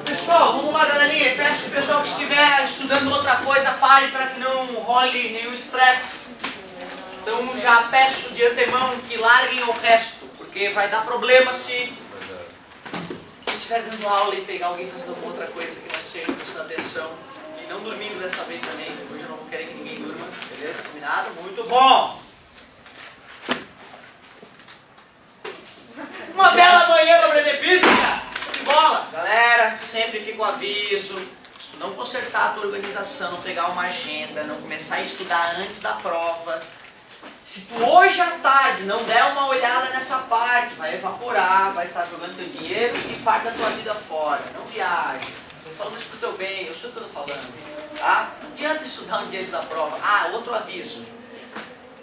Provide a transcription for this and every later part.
Pessoal, vamos lá, galerinha. Peço que o pessoal que estiver estudando outra coisa pare para que não role nenhum estresse. Então já peço de antemão que larguem o resto, porque vai dar problema se estiver dando aula e pegar alguém fazendo alguma outra coisa que não seja prestando atenção e não dormindo dessa vez também. Hoje eu não vou querer que ninguém durma, beleza? Combinado? Muito bom! Uma bela manhã para aprender física! De bola! Galera, sempre fica o aviso, se tu não consertar a tua organização, não pegar uma agenda, não começar a estudar antes da prova, se tu hoje à tarde não der uma olhada nessa parte, vai evaporar, vai estar jogando teu dinheiro e parte da tua vida fora. Não viaja. Estou falando isso pro teu bem, eu sei o que eu estou falando. Tá? Não adianta estudar um dia antes da prova. Ah, outro aviso.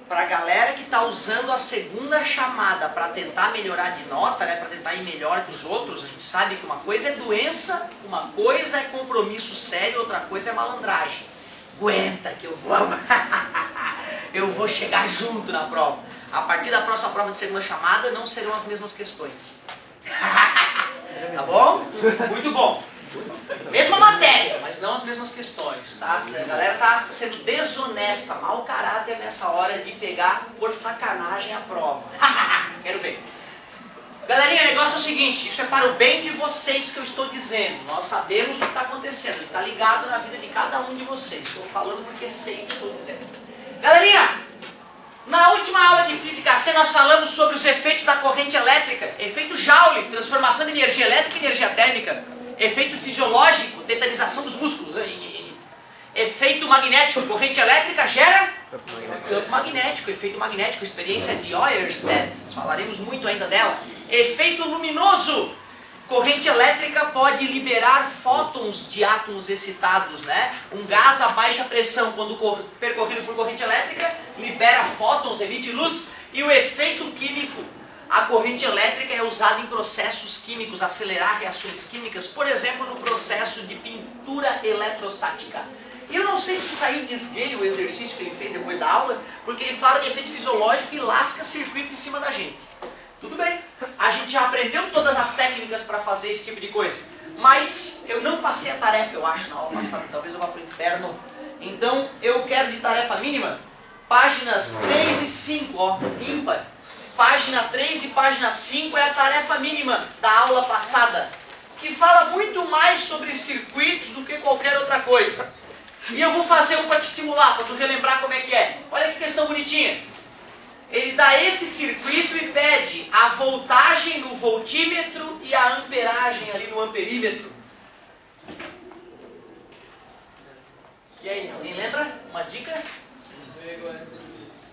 Para a galera que está usando a segunda chamada para tentar melhorar de nota, né, para tentar ir melhor que os outros, a gente sabe que uma coisa é doença, uma coisa é compromisso sério, outra coisa é malandragem. Aguenta que eu vou... eu vou chegar junto na prova. A partir da próxima prova de segunda chamada não serão as mesmas questões. Tá bom? Muito bom. Mesma matéria, mas não as mesmas questões, tá? A galera tá sendo desonesta, mau caráter nessa hora de pegar por sacanagem a prova. Quero ver. Galerinha, o negócio é o seguinte, isso é para o bem de vocês que eu estou dizendo. Nós sabemos o que está acontecendo, a gente está ligado na vida de cada um de vocês. Estou falando porque sei o que estou dizendo. Galerinha, na última aula de Física C nós falamos sobre os efeitos da corrente elétrica, efeito Joule, transformação de energia elétrica em energia térmica, efeito fisiológico, tetanização dos músculos, efeito magnético, corrente elétrica gera campo magnético, efeito magnético, experiência de Ørsted, falaremos muito ainda dela, efeito luminoso, corrente elétrica pode liberar fótons de átomos excitados, né? Um gás a baixa pressão, quando percorrido por corrente elétrica, libera fótons, emite luz. E o efeito químico. A corrente elétrica é usada em processos químicos, acelerar reações químicas, por exemplo, no processo de pintura eletrostática. E eu não sei se saiu de esguelho o exercício que ele fez depois da aula, porque ele fala de efeito fisiológico e lasca circuito em cima da gente. Tudo bem, a gente já aprendeu todas as técnicas para fazer esse tipo de coisa, mas eu não passei a tarefa, eu acho, na aula passada, talvez eu vá para o inferno. Então eu quero de tarefa mínima, páginas 3 e 5, ó, ímpar. Página 3 e página 5 é a tarefa mínima da aula passada, que fala muito mais sobre circuitos do que qualquer outra coisa. E eu vou fazer um para te estimular, para tu relembrar como é que é. Olha que questão bonitinha. Ele dá esse circuito e pede a voltagem no voltímetro e a amperagem ali no amperímetro. E aí, alguém lembra? Uma dica?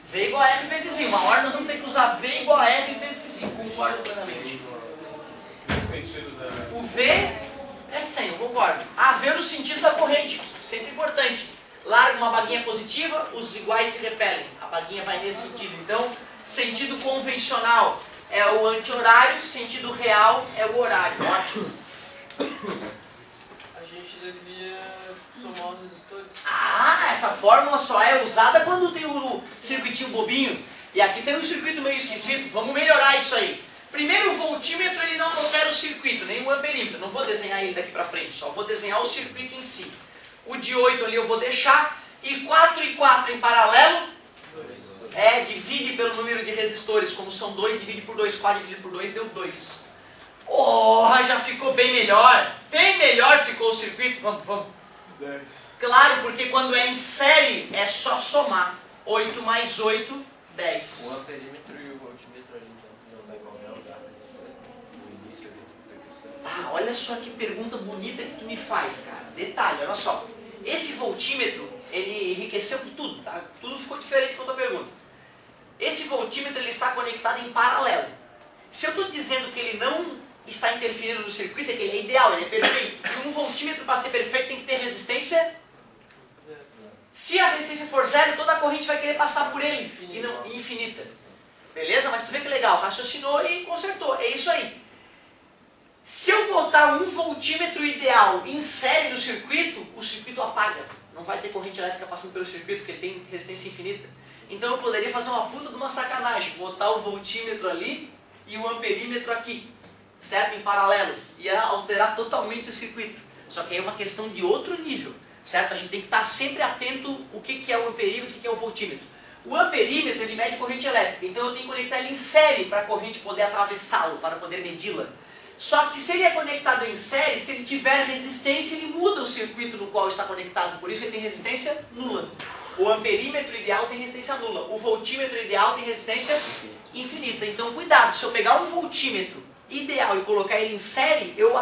V igual a R vezes I. Uma hora nós vamos ter que usar V igual a R vezes I. Concordo plenamente. O V é 100, eu concordo. A V no sentido da corrente, sempre importante. Larga uma baguinha positiva, os iguais se repelem. A baguinha vai nesse sentido. Então, sentido convencional é o anti-horário, sentido real é o horário. Ótimo. A gente devia somar os resistores. Ah, essa fórmula só é usada quando tem o circuitinho bobinho. E aqui tem um circuito meio esquisito. Vamos melhorar isso aí. Primeiro, o voltímetro ele não altera o circuito, nem o amperímetro. Não vou desenhar ele daqui para frente, só vou desenhar o circuito em si. O de 8 ali eu vou deixar. E 4 e 4 em paralelo. Divide pelo número de resistores. Como são 2, divide por 2. 4 dividido por 2 deu 2. Oh, já ficou bem melhor. Bem melhor ficou o circuito. Vamos. 10. Claro, porque quando é em série é só somar. 8 mais 8, 10. O amperímetro e o voltímetro ali, então, não dá igual ao lugar no início da questão. Olha só que pergunta bonita que tu me faz, cara. Detalhe, olha só. Esse voltímetro, ele enriqueceu com tudo, tá? Tudo ficou diferente com a tua pergunta. Esse voltímetro, ele está conectado em paralelo. Se eu estou dizendo que ele não está interferindo no circuito, é que ele é ideal, ele é perfeito. E um voltímetro, para ser perfeito, tem que ter resistência. Zero. Se a resistência for zero, toda a corrente vai querer passar por ele. Infinito. E não, infinita. Beleza? Mas tu vê que legal, raciocinou e consertou. É isso aí. Se eu botar um voltímetro ideal em série no circuito, o circuito apaga. Não vai ter corrente elétrica passando pelo circuito, porque ele tem resistência infinita. Então eu poderia fazer uma puta de uma sacanagem, botar o voltímetro ali e o amperímetro aqui, certo? Em paralelo. Ia alterar totalmente o circuito. Só que aí é uma questão de outro nível, certo? A gente tem que estar sempre atento o que é o amperímetro e o que é o voltímetro. O amperímetro, ele mede corrente elétrica, então eu tenho que conectar ele em série para a corrente poder atravessá-lo, para poder medi-la. Só que se ele é conectado em série, se ele tiver resistência, ele muda o circuito no qual está conectado, por isso ele tem resistência nula. O amperímetro ideal tem resistência nula, o voltímetro ideal tem resistência infinita. Então cuidado, se eu pegar um voltímetro ideal e colocar ele em série, eu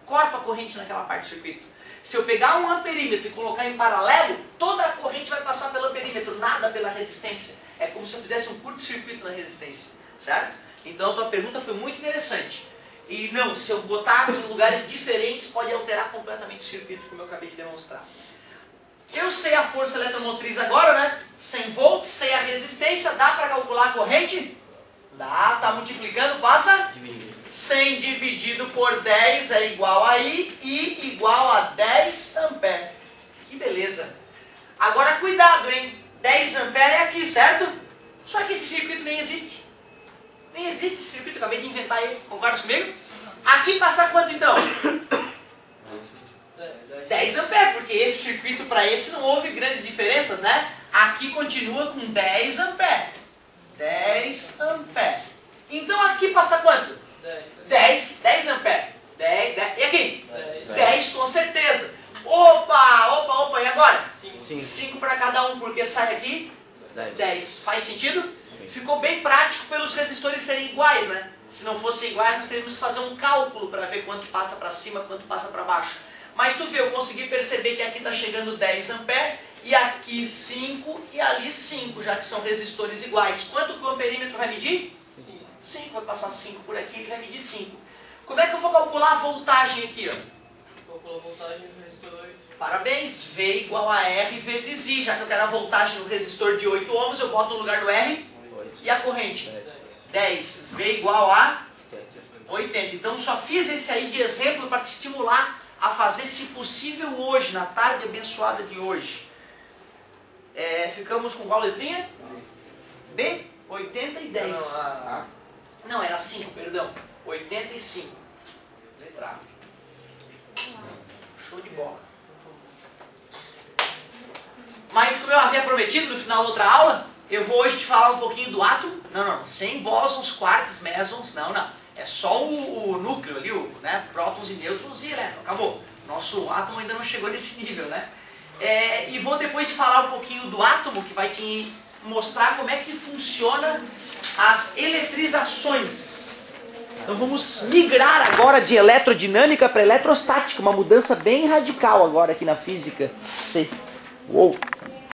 corto a corrente naquela parte do circuito. Se eu pegar um amperímetro e colocar em paralelo, toda a corrente vai passar pelo amperímetro, nada pela resistência. É como se eu fizesse um curto-circuito na resistência, certo? Então a tua pergunta foi muito interessante. E não, se eu botar em lugares diferentes, pode alterar completamente o circuito, como eu acabei de demonstrar. Eu sei a força eletromotriz agora, né? 100 volts, sei a resistência, dá para calcular a corrente? Dá, tá multiplicando, passa? 100 dividido por 10 é igual a I, igual a 10 ampere. Que beleza. Agora cuidado, hein? 10 ampere é aqui, certo? Só que esse circuito nem existe. Nem existe esse circuito, acabei de inventar ele. Concorda comigo? Aqui passa quanto então? 10 ampere, porque esse circuito para esse não houve grandes diferenças, né? Aqui continua com 10 ampere. 10 ampere. Então aqui passa quanto? 10 ampere. 10. E aqui? 10 com certeza. Opa, e agora? 5 para cada um, porque sai aqui 10. Faz sentido? Sim. Ficou bem prático pelos resistores serem iguais, né? Se não fossem iguais, nós teríamos que fazer um cálculo para ver quanto passa para cima, quanto passa para baixo. Mas tu vê, eu consegui perceber que aqui está chegando 10 ampere, e aqui 5 e ali 5, já que são resistores iguais. Quanto que o amperímetro vai medir? 5, vai passar 5 por aqui, ele vai medir 5. Como é que eu vou calcular a voltagem aqui? Calcula a voltagem do resistor. Parabéns, V igual a R vezes I. Já que eu quero a voltagem no resistor de 8 ohms, eu boto no lugar do R e a corrente. 10. V igual a 80. Então só fiz esse aí de exemplo para te estimular a fazer, se possível, hoje, na tarde abençoada de hoje. Ficamos com qual letrinha? B? 80 e 10. Não, era 5, perdão. 85. Letra A. Show de bola. Mas como eu havia prometido no final da outra aula, eu vou hoje te falar um pouquinho do átomo. Não, sem bósons, quarks, mesons, não. É só o núcleo ali, né? Prótons e nêutrons e elétrons. Acabou. Nosso átomo ainda não chegou nesse nível, né? E vou depois te falar um pouquinho do átomo, que vai te mostrar como é que funciona as eletrizações. Então vamos migrar agora de eletrodinâmica para eletrostática, uma mudança bem radical agora aqui na física C. Uou!